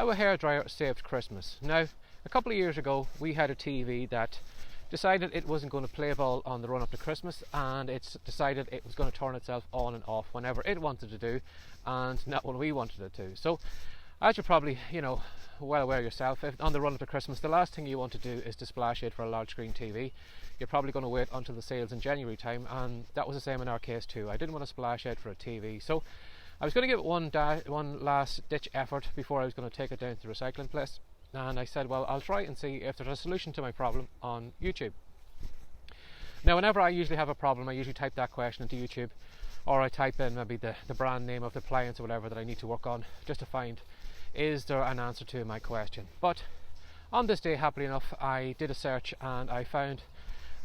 How a hairdryer saved Christmas. Now, a couple of years ago we had a TV that decided it wasn't going to play ball on the run up to Christmas, and it's decided it was going to turn itself on and off whenever it wanted to do and not when we wanted it to. So as you're probably well aware yourself, if on the run up to Christmas the last thing you want to do is to splash it for a large screen TV. You're probably going to wait until the sales in January time, and that was the same in our case too. I didn't want to splash out for a TV, so I was going to give it one last ditch effort before I was going to take it down to the recycling place, and I said, well, I'll try and see if there's a solution to my problem on YouTube. Now, whenever I usually have a problem, I usually type that question into YouTube, or I type in maybe the brand name of the appliance or whatever that I need to work on, just to find, is there an answer to my question? But on this day, happily enough, I did a search and I found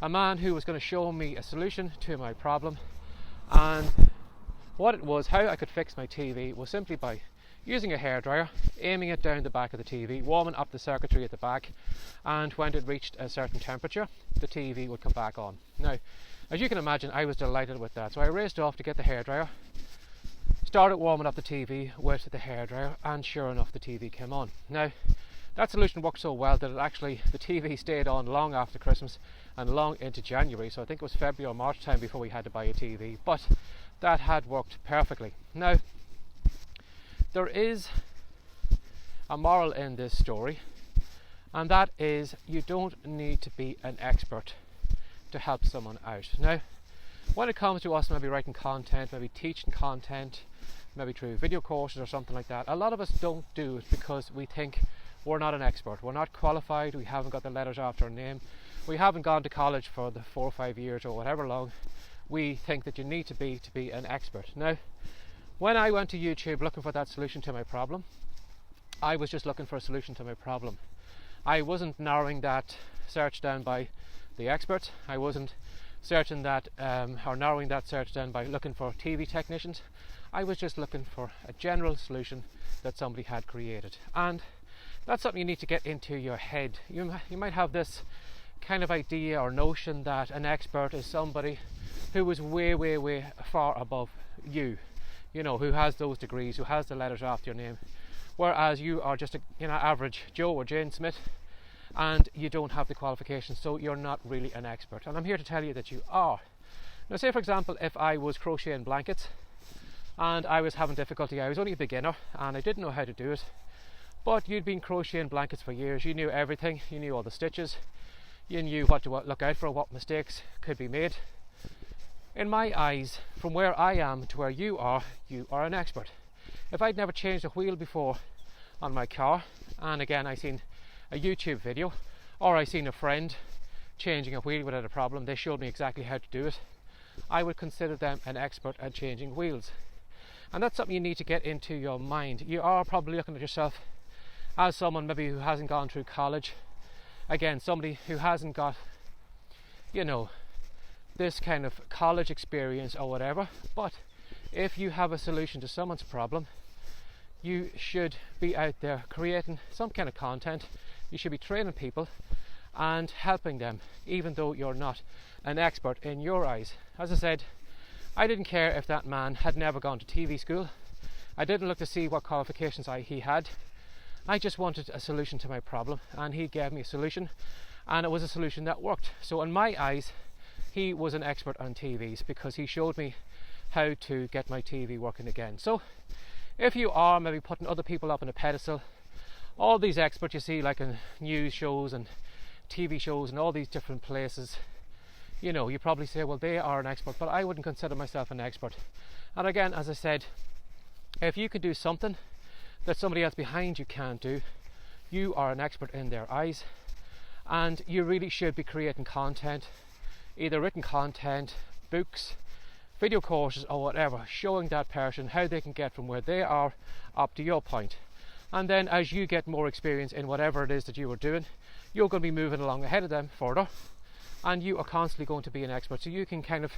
a man who was going to show me a solution to my problem. And what it was, how I could fix my TV, was simply by using a hairdryer, aiming it down the back of the TV, warming up the circuitry at the back, and when it reached a certain temperature, the TV would come back on. Now, as you can imagine, I was delighted with that, so I raced off to get the hairdryer, started warming up the TV with the hairdryer, and sure enough the TV came on. Now, that solution worked so well that the TV stayed on long after Christmas and long into January, so I think it was February or March time before we had to buy a TV, but that had worked perfectly. Now, there is a moral in this story, and that is you don't need to be an expert to help someone out. Now, when it comes to us maybe writing content, maybe teaching content, maybe through video courses or something like that, a lot of us don't do it because we think we're not an expert, we're not qualified, we haven't got the letters after our name, we haven't gone to college for the 4 or 5 years or whatever long we think that you need to be an expert. Now, when I went to YouTube looking for that solution to my problem, I was just looking for a solution to my problem. I wasn't narrowing that search down by the expert. I wasn't searching that or narrowing that search down by looking for TV technicians. I was just looking for a general solution that somebody had created, and that's something you need to get into your head. You might have this kind of idea or notion that an expert is somebody who is way far above you, who has those degrees, who has the letters after your name, whereas you are just a average Joe or Jane Smith, and you don't have the qualifications, so you're not really an expert. And I'm here to tell you that you are. Now, say for example, if I was crocheting blankets and I was having difficulty, I was only a beginner and I didn't know how to do it, but you'd been crocheting blankets for years, you knew everything, you knew all the stitches, you knew what to look out for, what mistakes could be made. In my eyes, from where I am to where you are an expert. If I'd never changed a wheel before on my car, and again I seen a YouTube video, or I seen a friend changing a wheel without a problem, they showed me exactly how to do it, I would consider them an expert at changing wheels. And that's something you need to get into your mind. You are probably looking at yourself as someone maybe who hasn't gone through college, again somebody who hasn't got this kind of college experience or whatever, but if you have a solution to someone's problem, you should be out there creating some kind of content. You should be training people and helping them, even though you're not an expert in your eyes. As I said, I didn't care if that man had never gone to TV school. I didn't look to see what qualifications he had. I just wanted a solution to my problem, and he gave me a solution, and it was a solution that worked. So in my eyes, he was an expert on TVs because he showed me how to get my TV working again. So if you are maybe putting other people up on a pedestal, all these experts you see like in news shows and TV shows and all these different places, you probably say, well, they are an expert, but I wouldn't consider myself an expert. And again, as I said, if you can do something that somebody else behind you can't do, you are an expert in their eyes, and you really should be creating content, either written content, books, video courses or whatever, showing that person how they can get from where they are up to your point. And then as you get more experience in whatever it is that you are doing, you're going to be moving along ahead of them further, and you are constantly going to be an expert, so you can kind of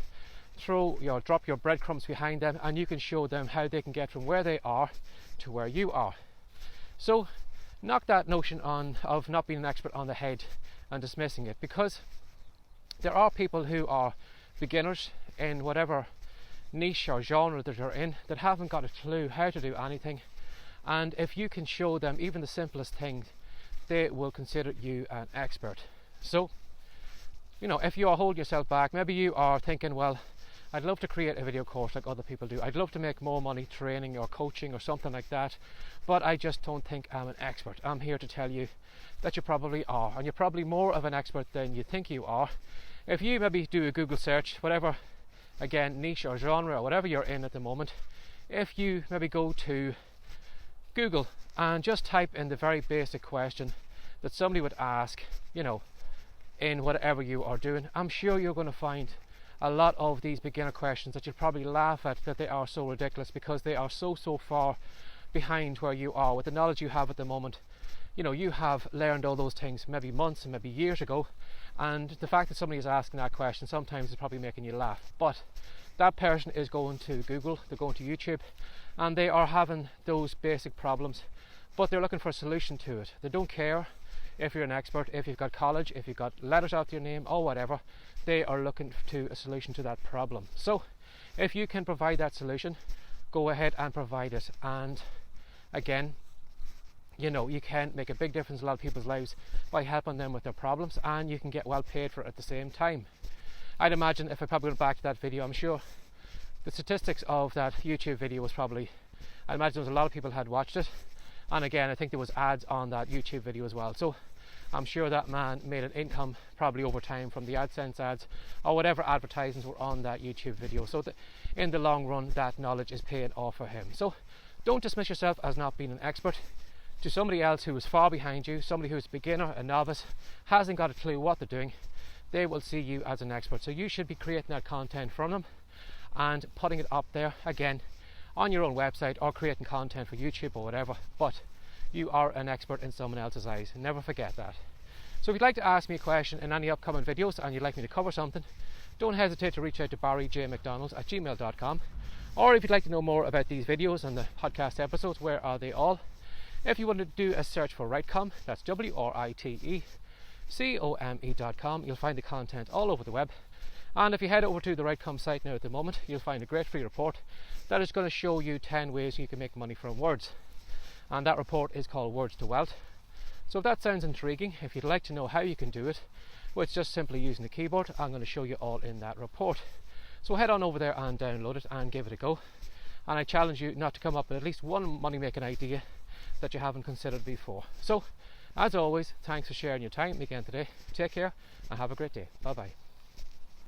drop your breadcrumbs behind them, and you can show them how they can get from where they are to where you are. So knock that notion of not being an expert on the head and dismissing it, because there are people who are beginners in whatever niche or genre that you're in that haven't got a clue how to do anything, And if you can show them even the simplest things, they will consider you an expert. So, you know, if you are holding yourself back, maybe you are thinking, well, I'd love to create a video course like other people do. I'd love to make more money training or coaching or something like that, but I just don't think I'm an expert. I'm here to tell you that you probably are, and you're probably more of an expert than you think you are. If you maybe do a Google search, whatever, again, niche or genre or whatever you're in at the moment, if you maybe go to Google and just type in the very basic question that somebody would ask, you know, in whatever you are doing, I'm sure you're going to find a lot of these beginner questions that you'll probably laugh at, that they are so ridiculous because they are so far behind where you are with the knowledge you have at the moment. You know, you have learned all those things maybe months and maybe years ago, and the fact that somebody is asking that question sometimes is probably making you laugh. But that person is going to Google, they're going to YouTube, and they are having those basic problems, but they're looking for a solution to it. They don't care if you're an expert, if you've got college, if you've got letters after your name or whatever. They are looking to a solution to that problem. So if you can provide that solution, go ahead and provide it. And again, you know, you can make a big difference in a lot of people's lives by helping them with their problems, and you can get well paid for it at the same time. I'd imagine if I probably went back to that video, I'm sure the statistics of that YouTube video was probably, I imagine there was a lot of people had watched it, and again I think there was ads on that YouTube video as well, so I'm sure that man made an income probably over time from the AdSense ads or whatever advertisements were on that YouTube video. So in the long run, that knowledge is paying off for him. So don't dismiss yourself as not being an expert. To somebody else who is far behind you, somebody who is a beginner, a novice, hasn't got a clue what they're doing, they will see you as an expert. So you should be creating that content from them and putting it up there, again, on your own website or creating content for YouTube or whatever. But you are an expert in someone else's eyes. Never forget that. So if you'd like to ask me a question in any upcoming videos and you'd like me to cover something, don't hesitate to reach out to barryjmcdonald@gmail.com. Or if you'd like to know more about these videos and the podcast episodes, where are they all? If you want to do a search for Writecom, that's WRITECOME.com, you'll find the content all over the web. And if you head over to the Writecom site now at the moment, you'll find a great free report that is going to show you 10 ways you can make money from words. And that report is called Words to Wealth. So if that sounds intriguing, if you'd like to know how you can do it, well, it's just simply using the keyboard. I'm going to show you all in that report. So head on over there and download it and give it a go. And I challenge you not to come up with at least one money-making idea that you haven't considered before. So, as always, thanks for sharing your time again today. Take care and have a great day. Bye-bye.